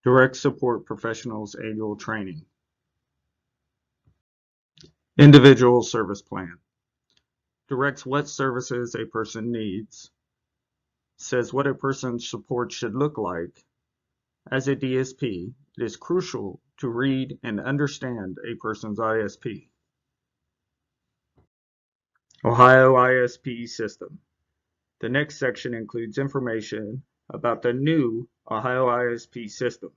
Direct Support Professionals Annual Training. Individual Service Plan. Directs what services a person needs. Says what a person's support should look like. As a DSP, it is crucial to read and understand a person's ISP. Ohio ISP System. The next section includes information about the new Ohio ISP system.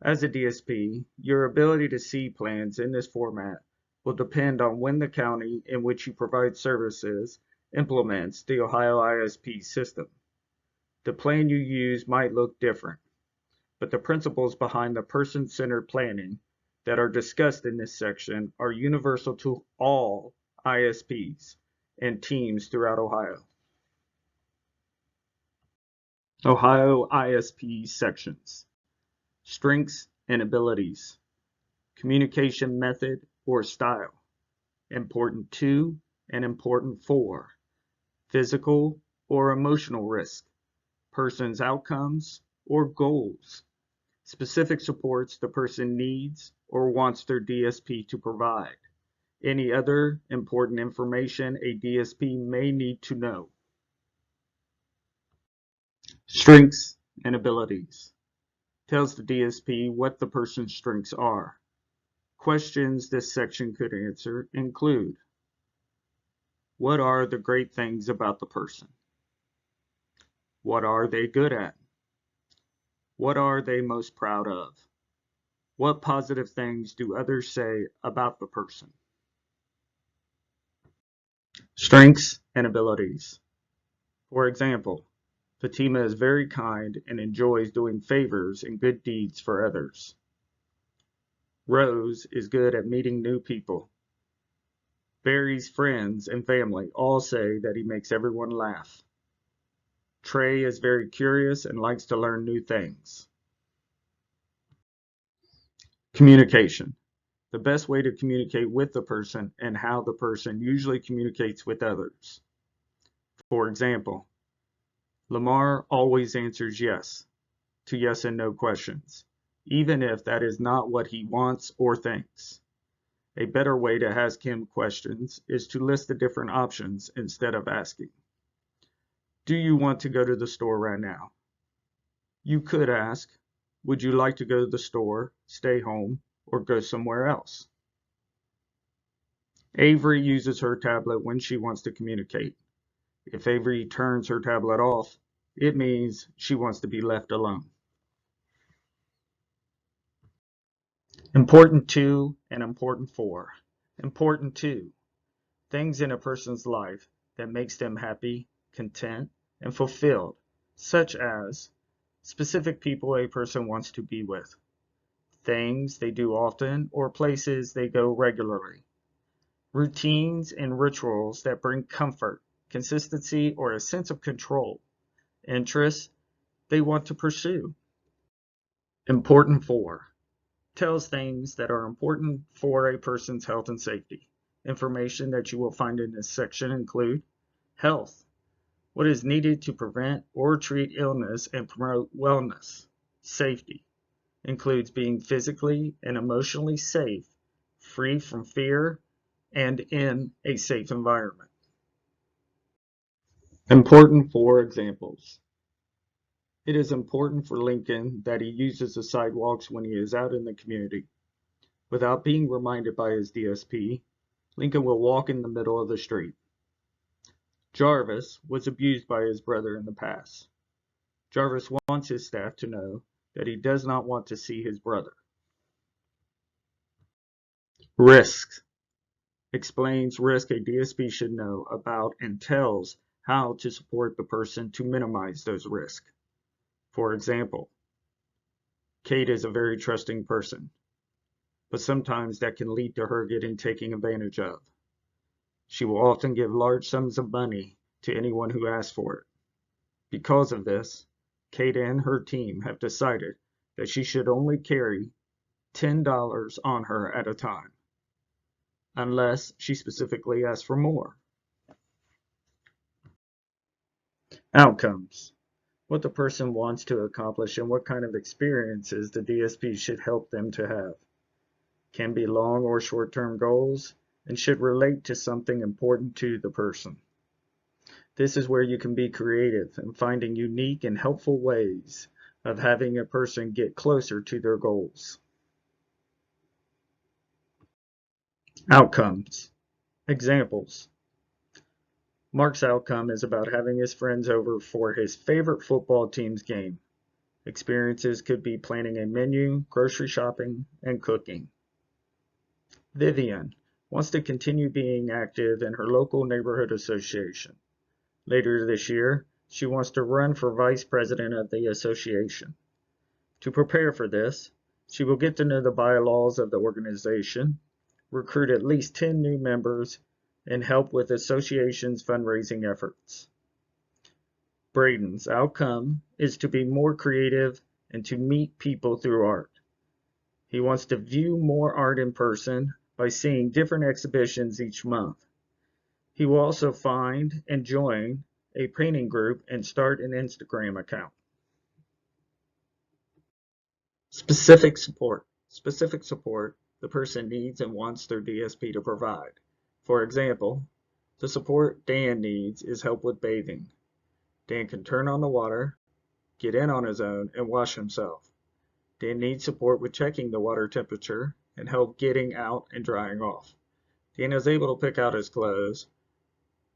As a DSP, your ability to see plans in this format will depend on when the county in which you provide services implements the Ohio ISP system. The plan you use might look different, but the principles behind the person-centered planning that are discussed in this section are universal to all ISPs and teams throughout Ohio. Ohio ISP sections. Strengths and abilities. Communication method or style. Important to and important for. Physical or emotional risk. Person's outcomes or goals. Specific supports the person needs or wants their DSP to provide. Any other important information a DSP may need to know. Strengths and abilities. Tells the DSP what the person's strengths are. Questions this section could answer include: what are the great things about the person? What are they good at? What are they most proud of? What positive things do others say about the person? Strengths and abilities. For example, Fatima is very kind and enjoys doing favors and good deeds for others. Rose is good at meeting new people. Barry's friends and family all say that he makes everyone laugh. Trey is very curious and likes to learn new things. Communication. The best way to communicate with the person and how the person usually communicates with others. For example, Lamar always answers yes to yes and no questions, even if that is not what he wants or thinks. A better way to ask him questions is to list the different options instead of asking, do you want to go to the store right now? You could ask, would you like to go to the store, stay home, or go somewhere else? Avery uses her tablet when she wants to communicate. If Avery turns her tablet off, it means she wants to be left alone. Important to and important for. Important to. Things in a person's life that makes them happy, content, and fulfilled, such as specific people a person wants to be with, things they do often or places they go regularly, routines and rituals that bring comfort, consistency, or a sense of control, interests they want to pursue. Important for. Tells things that are important for a person's health and safety. Information that you will find in this section include health, what is needed to prevent or treat illness and promote wellness. Safety includes being physically and emotionally safe, free from fear, and in a safe environment. Important for examples. It is important for Lincoln that he uses the sidewalks when he is out in the community. Without being reminded by his DSP, Lincoln will walk in the middle of the street. Jarvis was abused by his brother in the past. Jarvis wants his staff to know that he does not want to see his brother. Risks. Explains risk a DSP should know about and tells how to support the person to minimize those risks. For example, Kate is a very trusting person, but sometimes that can lead to her getting taken advantage of. She will often give large sums of money to anyone who asks for it. Because of this, Kate and her team have decided that she should only carry $10 on her at a time, unless she specifically asks for more. Outcomes. what the person wants to accomplish, and what kind of experiences the DSP should help them to have. Can be long or short-term goals and should relate to something important to the person. This is where you can be creative in finding unique and helpful ways of having a person get closer to their goals. Outcomes. Examples. Mark's outcome is about having his friends over for his favorite football team's game. Experiences could be planning a menu, grocery shopping, and cooking. Vivian wants to continue being active in her local neighborhood association. Later this year, she wants to run for vice president of the association. To prepare for this, she will get to know the bylaws of the organization, recruit at least 10 new members, and help with association's fundraising efforts. Braden's outcome is to be more creative and to meet people through art. He wants to view more art in person by seeing different exhibitions each month. He will also find and join a painting group and start an Instagram account. Specific support. Specific support the person needs and wants their DSP to provide. For example, the support Dan needs is help with bathing. Dan can turn on the water, get in on his own, and wash himself. Dan needs support with checking the water temperature and help getting out and drying off. Dan is able to pick out his clothes,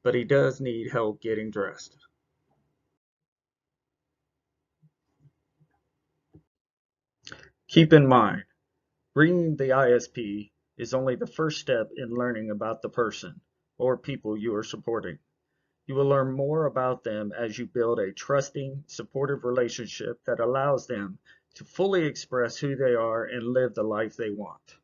but he does need help getting dressed. Keep in mind, bringing the ISP is only the first step in learning about the person or people you are supporting. You will learn more about them as you build a trusting, supportive relationship that allows them to fully express who they are and live the life they want.